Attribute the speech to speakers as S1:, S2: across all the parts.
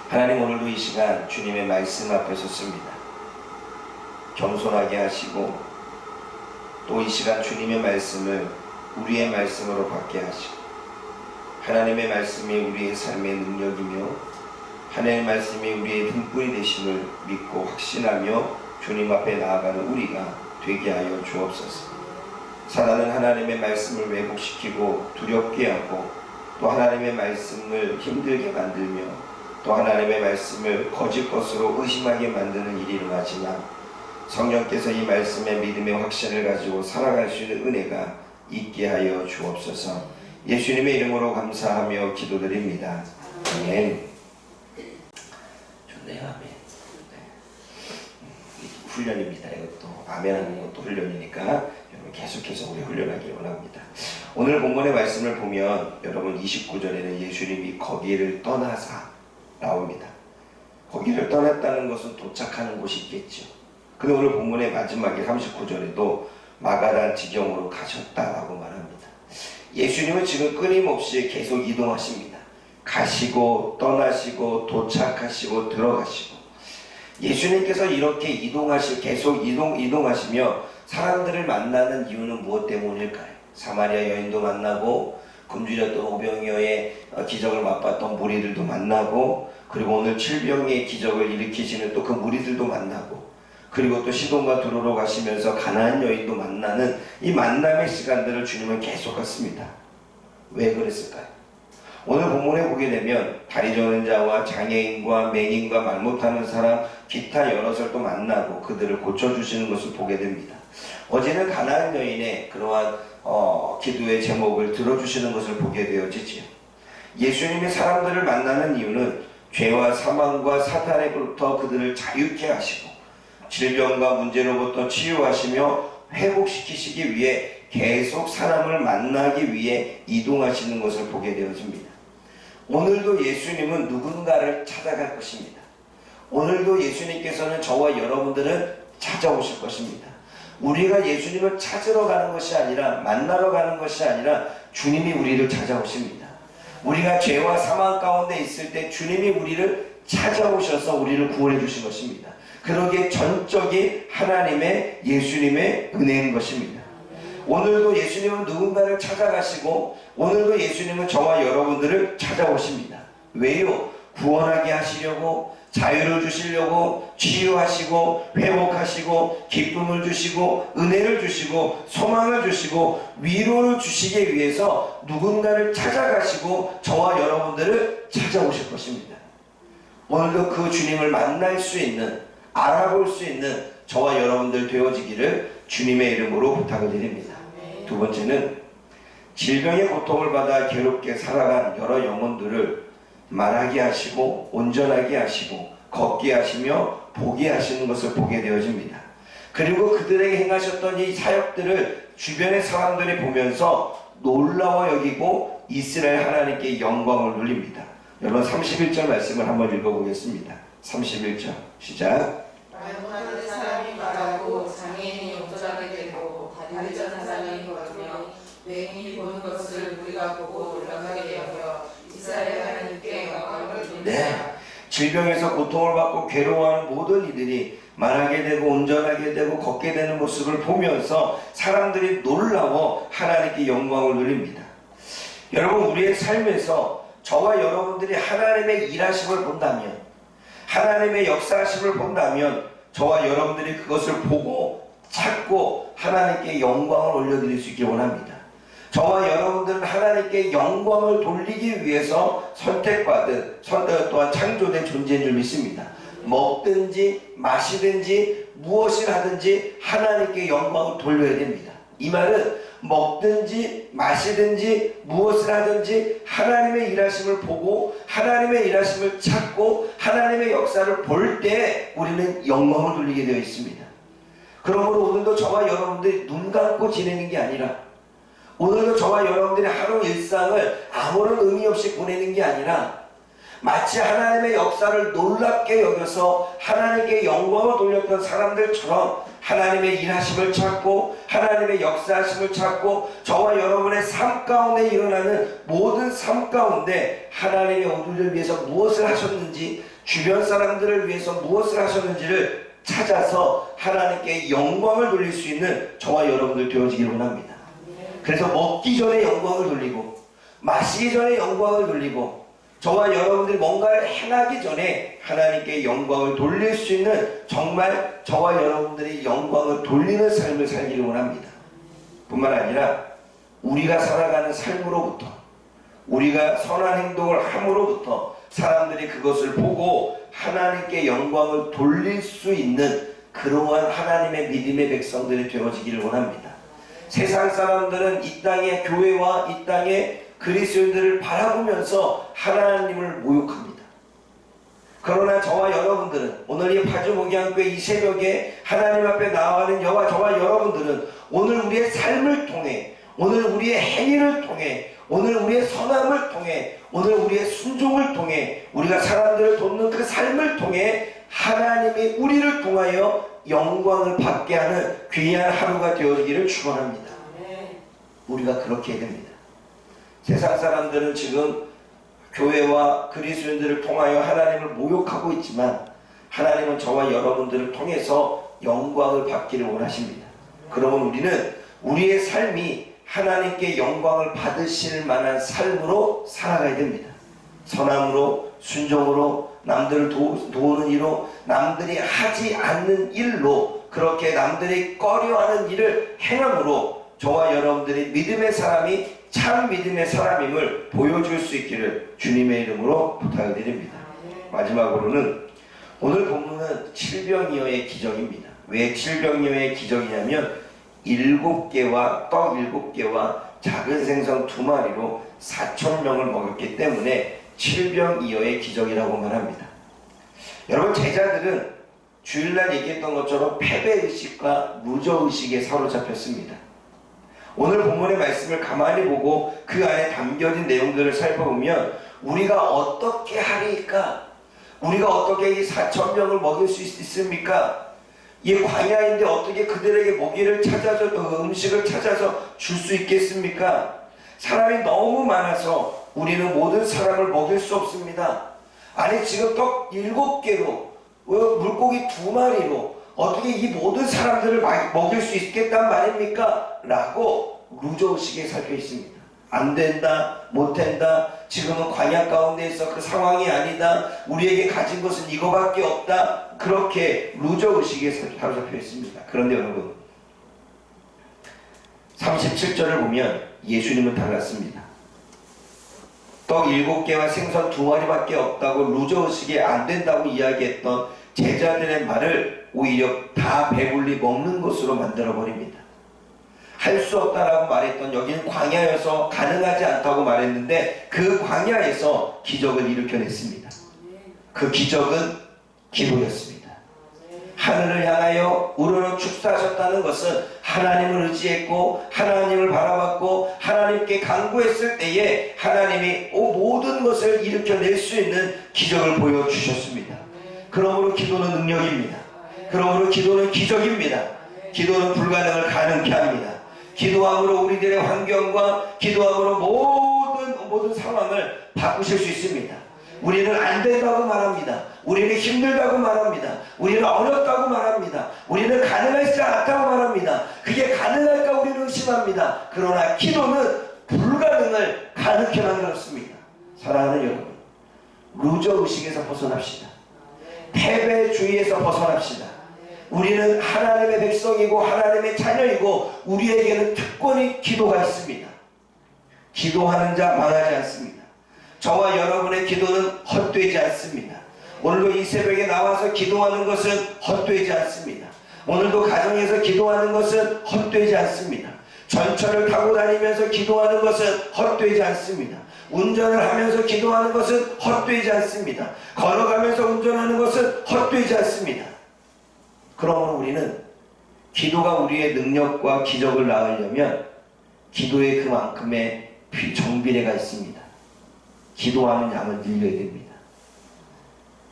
S1: 하나님, 오늘도 이 시간 주님의 말씀 앞에 섰습니다. 겸손하게 하시고 또 이 시간 주님의 말씀을 우리의 말씀으로 받게 하시고, 하나님의 말씀이 우리의 삶의 능력이며 하나님의 말씀이 우리의 등불이 되심을 믿고 확신하며 주님 앞에 나아가는 우리가 되게 하여 주옵소서. 사단은 하나님의 말씀을 왜곡시키고 두렵게 하고 또 하나님의 말씀을 힘들게 만들며 또 하나님의 말씀을 거짓 것으로 의심하게 만드는 일이 일어나지만, 성령께서 이 말씀에 믿음의 확신을 가지고 살아갈 수 있는 은혜가 있게 하여 주옵소서. 예수님의 이름으로 감사하며 기도드립니다. 아멘. 좋네요. 아멘. 훈련입니다. 이것도 아멘하는 것도 훈련이니까 여러분 계속해서 우리 훈련하기 원합니다. 오늘 본문의 말씀을 보면 여러분 29절에는 예수님이 거기를 떠나사 나옵니다. 거기를 떠났다는 것은 도착하는 곳이 있겠죠. 근데 오늘 본문의 마지막에 39절에도 마가단 지경으로 가셨다라고 말합니다. 예수님은 지금 끊임없이 계속 이동하십니다. 가시고 떠나시고 도착하시고 들어가시고, 예수님께서 이렇게 계속 이동하시며 사람들을 만나는 이유는 무엇 때문일까요? 사마리아 여인도 만나고 굶주렸던 오병이어의 기적을 맛봤던 무리들도 만나고, 그리고 오늘 칠병의 기적을 일으키시는 또 그 무리들도 만나고, 그리고 또 시돈과 두로로 가시면서 가나안 여인도 만나는 이 만남의 시간들을 주님은 계속 갔습니다. 왜 그랬을까요? 오늘 본문에 보게 되면 다리 저는 자와 장애인과 맹인과 말 못하는 사람 기타 여럿을 또 만나고 그들을 고쳐주시는 것을 보게 됩니다. 어제는 가나안 여인의 그러한 기도의 제목을 들어주시는 것을 보게 되어지지요. 예수님이 사람들을 만나는 이유는 죄와 사망과 사탄에부터 그들을 자유케 하시고 질병과 문제로부터 치유하시며 회복시키시기 위해 계속 사람을 만나기 위해 이동하시는 것을 보게 되어집니다. 오늘도 예수님은 누군가를 찾아갈 것입니다. 오늘도 예수님께서는 저와 여러분들을 찾아오실 것입니다. 우리가 예수님을 찾으러 가는 것이 아니라, 만나러 가는 것이 아니라 주님이 우리를 찾아오십니다. 우리가 죄와 사망 가운데 있을 때 주님이 우리를 찾아오셔서 우리를 구원해 주신 것입니다. 그러기에 전적인 하나님의 예수님의 은혜인 것입니다. 오늘도 예수님은 누군가를 찾아가시고 오늘도 예수님은 저와 여러분들을 찾아오십니다. 왜요? 구원하게 하시려고, 자유를 주시려고, 치유하시고 회복하시고 기쁨을 주시고 은혜를 주시고 소망을 주시고 위로를 주시기 위해서 누군가를 찾아가시고 저와 여러분들을 찾아오실 것입니다. 오늘도 그 주님을 만날 수 있는, 알아볼 수 있는 저와 여러분들 되어지기를 주님의 이름으로 부탁을 드립니다. 두 번째는 질병의 고통을 받아 괴롭게 살아간 여러 영혼들을 말하게 하시고 온전하게 하시고 걷게 하시며 보게 하시는 것을 보게 되어집니다. 그리고 그들에게 행하셨던 이 사역들을 주변의 사람들이 보면서 놀라워 여기고 이스라엘 하나님께 영광을 돌립니다. 여러분 31절 말씀을 한번 읽어보겠습니다. 31절 시작.
S2: 말 못하는 사람이 말하고 장애인이 온전하게 되고 다리 전 사람이 걸으며 맹인이 보는 것을 우리가 보고 놀라게 하여 이스라엘 하나님께 영광을 돌립니다.
S1: 네, 질병에서 고통을 받고 괴로워하는 모든 이들이 말하게 되고 온전하게 되고 걷게 되는 모습을 보면서 사람들이 놀라워 하나님께 영광을 돌립니다. 여러분, 우리의 삶에서 저와 여러분들이 하나님의 일하심을 본다면, 하나님의 역사하심을 본다면 저와 여러분들이 그것을 보고 찾고 하나님께 영광을 올려드릴 수 있길 원합니다. 저와 여러분들은 하나님께 영광을 돌리기 위해서 선택받은, 또한 창조된 존재인 줄 믿습니다. 먹든지 마시든지 무엇을 하든지 하나님께 영광을 돌려야 됩니다. 이 말은 먹든지 마시든지 무엇을 하든지 하나님의 일하심을 보고 하나님의 일하심을 찾고 하나님의 역사를 볼 때 우리는 영광을 돌리게 되어 있습니다. 그러므로 오늘도 저와 여러분들이 눈 감고 지내는 게 아니라, 오늘도 저와 여러분들이 하루 일상을 아무런 의미 없이 보내는 게 아니라 마치 하나님의 역사를 놀랍게 여겨서 하나님께 영광을 돌렸던 사람들처럼 하나님의 일하심을 찾고 하나님의 역사하심을 찾고 저와 여러분의 삶 가운데 일어나는 모든 삶 가운데 하나님의 우리를 위해서 무엇을 하셨는지 주변 사람들을 위해서 무엇을 하셨는지를 찾아서 하나님께 영광을 돌릴 수 있는 저와 여러분들 되어지기를 원합니다. 그래서 먹기 전에 영광을 돌리고 마시기 전에 영광을 돌리고 저와 여러분들이 뭔가를 행하기 전에 하나님께 영광을 돌릴 수 있는 정말 저와 여러분들이 영광을 돌리는 삶을 살기를 원합니다. 뿐만 아니라 우리가 살아가는 삶으로부터 우리가 선한 행동을 함으로부터 사람들이 그것을 보고 하나님께 영광을 돌릴 수 있는 그러한 하나님의 믿음의 백성들이 되어지기를 원합니다. 세상 사람들은 이 땅의 교회와 이 땅의 그리스도인들을 바라보면서 하나님을 모욕합니다. 그러나 저와 여러분들은 오늘 이 파주목양교회 이 새벽에 하나님 앞에 나아가는 저와 여러분들은 오늘 우리의 삶을 통해 오늘 우리의 행위를 통해 오늘 우리의 선함을 통해 오늘 우리의 순종을 통해 우리가 사람들을 돕는 그 삶을 통해 하나님이 우리를 통하여 영광을 받게 하는 귀한 하루가 되어지기를 축원합니다. 우리가 그렇게 해야 됩니다. 세상 사람들은 지금 교회와 그리스도인들을 통하여 하나님을 모욕하고 있지만 하나님은 저와 여러분들을 통해서 영광을 받기를 원하십니다. 그러면 우리는 우리의 삶이 하나님께 영광을 받으실 만한 삶으로 살아가야 됩니다. 선함으로, 순종으로, 남들을 도우는 일로, 남들이 하지 않는 일로, 그렇게 남들이 꺼려하는 일을 행함으로 저와 여러분들이 믿음의 사람이 참 믿음의 사람임을 보여줄 수 있기를 주님의 이름으로 부탁을 드립니다. 마지막으로는 오늘 본문은 칠병이어의 기적입니다. 왜 칠병이어의 기적이냐면 7개와 떡 7개와 작은 생선 2마리로 4,000명을 먹였기 때문에 칠병이어의 기적이라고 말합니다. 여러분, 제자들은 주일날 얘기했던 것처럼 패배의식과 루저의식에 사로잡혔습니다. 오늘 본문의 말씀을 가만히 보고 그 안에 담겨진 내용들을 살펴보면 우리가 어떻게 하리까? 우리가 어떻게 이 4,000명을 먹일 수 있습니까? 이 광야인데 어떻게 그들에게 먹이를 찾아서 음식을 찾아서 줄 수 있겠습니까? 사람이 너무 많아서 우리는 모든 사람을 먹일 수 없습니다. 아니 지금 떡 7개로 물고기 2마리로 어떻게 이 모든 사람들을 먹일 수 있겠단 말입니까? 라고 루저의식에 살펴 있습니다. 안 된다, 못 된다, 지금은 광야 가운데 있어 그 상황이 아니다, 우리에게 가진 것은 이거밖에 없다, 그렇게 루저의식에 사로잡혀 있습니다. 그런데 여러분 37절을 보면 예수님은 달랐습니다. 떡 7개와 생선 2마리밖에 없다고 루저의식에 안 된다고 이야기했던 제자들의 말을 오히려 다 배불리 먹는 것으로 만들어버립니다. 할 수 없다라고 말했던 여기는 광야여서 가능하지 않다고 말했는데 그 광야에서 기적을 일으켜냈습니다. 그 기적은 기도였습니다. 하늘을 향하여 우러러 축사하셨다는 것은 하나님을 의지했고 하나님을 바라봤고 하나님께 간구했을 때에 하나님이 모든 것을 일으켜낼 수 있는 기적을 보여주셨습니다. 그러므로 기도는 능력입니다. 그러므로 기도는 기적입니다. 기도는 불가능을 가능케 합니다. 기도함으로 우리들의 환경과 기도함으로 모든 상황을 바꾸실 수 있습니다. 우리는 안 된다고 말합니다. 우리는 힘들다고 말합니다. 우리는 어렵다고 말합니다. 우리는 가능하지 않다고 말합니다. 그게 가능할까 우리는 의심합니다. 그러나 기도는 불가능을 가능케 만들었습니다. 사랑하는 여러분, 루저의식에서 벗어납시다. 패배주의에서 벗어납시다. 우리는 하나님의 백성이고 하나님의 자녀이고 우리에게는 특권이 기도가 있습니다. 기도하는 자 망하지 않습니다. 저와 여러분의 기도는 헛되지 않습니다. 오늘도 이 새벽에 나와서 기도하는 것은 헛되지 않습니다. 오늘도 가정에서 기도하는 것은 헛되지 않습니다. 전철을 타고 다니면서 기도하는 것은 헛되지 않습니다. 운전을 하면서 기도하는 것은 헛되지 않습니다. 걸어가면서 운전하는 것은 헛되지 않습니다. 그러므로 우리는 기도가 우리의 능력과 기적을 낳으려면 기도에 그만큼의 정비례가 있습니다. 기도하는 양을 늘려야 됩니다.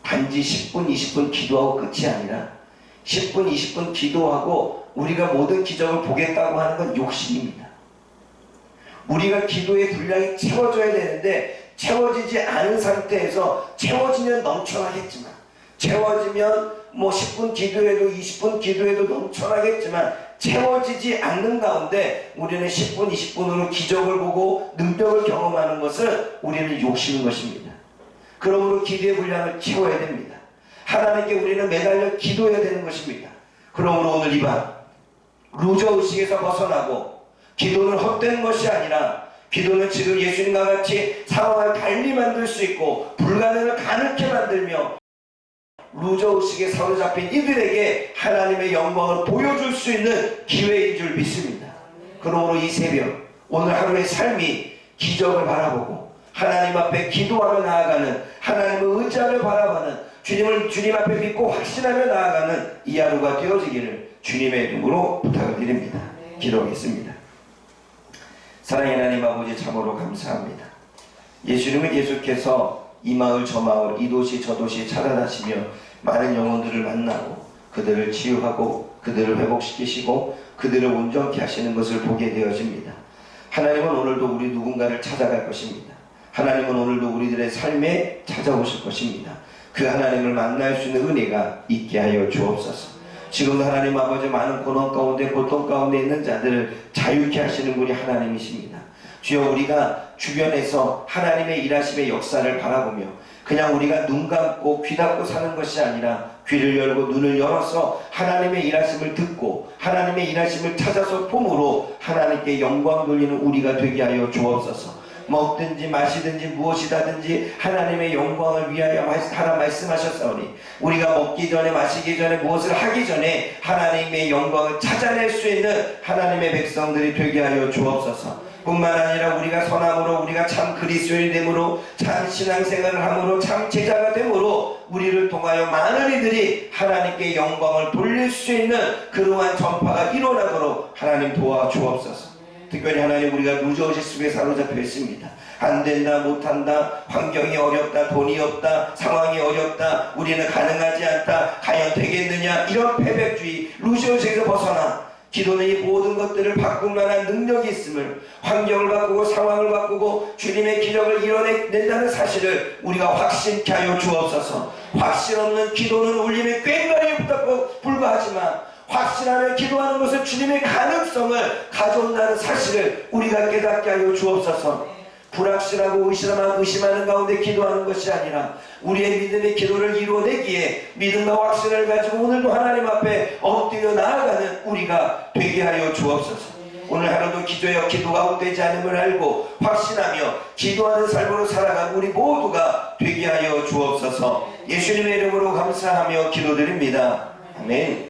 S1: 단지 10분, 20분 기도하고 끝이 아니라 10분, 20분 기도하고 우리가 모든 기적을 보겠다고 하는 건 욕심입니다. 우리가 기도의 분량이 채워져야 되는데 채워지지 않은 상태에서 채워지면 넘쳐나겠지만, 채워지면 뭐 10분 기도해도 20분 기도해도 넘쳐나겠지만, 채워지지 않는 가운데 우리는 10분 20분으로 기적을 보고 능력을 경험하는 것은 우리는 욕심인 것입니다. 그러므로 기도의 분량을 채워야 됩니다. 하나님께 우리는 매달려 기도해야 되는 것입니다. 그러므로 오늘 이 밤 루저의식에서 벗어나고, 기도는 헛된 것이 아니라, 기도는 지금 예수님과 같이 상황을 달리 만들 수 있고 불가능을 가능케 만들며 루저의식에 사로잡힌 이들에게 하나님의 영광을 보여줄 수 있는 기회인 줄 믿습니다. 그러므로 이 새벽 오늘 하루의 삶이 기적을 바라보고 하나님 앞에 기도하며 나아가는, 하나님의 의지하며 바라보는, 주님 앞에 믿고 확신하며 나아가는 이 하루가 되어지기를 주님의 이름으로 부탁을 드립니다. 기도하겠습니다. 사랑의 하나님 아버지, 참으로 감사합니다. 예수님은 계속해서 이 마을 저 마을, 이 도시 저 도시 찾아다니시며 많은 영혼들을 만나고 그들을 치유하고 그들을 회복시키시고 그들을 온전케 하시는 것을 보게 되어집니다. 하나님은 오늘도 우리 누군가를 찾아갈 것입니다. 하나님은 오늘도 우리들의 삶에 찾아오실 것입니다. 그 하나님을 만날 수 있는 은혜가 있게 하여 주옵소서. 지금도 하나님 아버지, 많은 고난 가운데 고통 가운데 있는 자들을 자유케 하시는 분이 하나님이십니다. 주여, 우리가 주변에서 하나님의 일하심의 역사를 바라보며 그냥 우리가 눈 감고 귀 닫고 사는 것이 아니라 귀를 열고 눈을 열어서 하나님의 일하심을 듣고 하나님의 일하심을 찾아서 폼으로 하나님께 영광 돌리는 우리가 되게 하여 주옵소서. 먹든지 마시든지 무엇이다든지 하나님의 영광을 위하여 하라 말씀하셨사오니, 우리가 먹기 전에 마시기 전에 무엇을 하기 전에 하나님의 영광을 찾아낼 수 있는 하나님의 백성들이 되게 하여 주옵소서. 뿐만 아니라 우리가 선함으로, 우리가 참 그리스도인이 됨으로, 참 신앙생활을 함으로, 참 제자가 됨으로 우리를 통하여 많은 이들이 하나님께 영광을 돌릴 수 있는 그러한 전파가 일어나도록 하나님 도와주옵소서. 특별히 하나님, 우리가 루저의식 속에 사로잡혀 있습니다. 안 된다, 못한다, 환경이 어렵다, 돈이 없다, 상황이 어렵다, 우리는 가능하지 않다, 과연 되겠느냐, 이런 패배주의 루저의식에서 벗어나 기도는 이 모든 것들을 바꿀 만한 능력이 있음을, 환경을 바꾸고 상황을 바꾸고 주님의 기적을 이뤄낸다는 사실을 우리가 확신케 하여 주옵소서. 확신 없는 기도는 울림의 꽹과리에 불과하지만 확신하며 기도하는 것은 주님의 가능성을 가져온다는 사실을 우리가 깨닫게 하여 주옵소서. 불확실하고 의심하는 가운데 기도하는 것이 아니라 우리의 믿음의 기도를 이루어내기에 믿음과 확신을 가지고 오늘도 하나님 앞에 엎드려 나아가는 우리가 되게 하여 주옵소서. 오늘 하루도 기도가 헛되지 않음을 알고 확신하며 기도하는 삶으로 살아간 우리 모두가 되게 하여 주옵소서. 예수님의 이름으로 감사하며 기도드립니다. 아멘.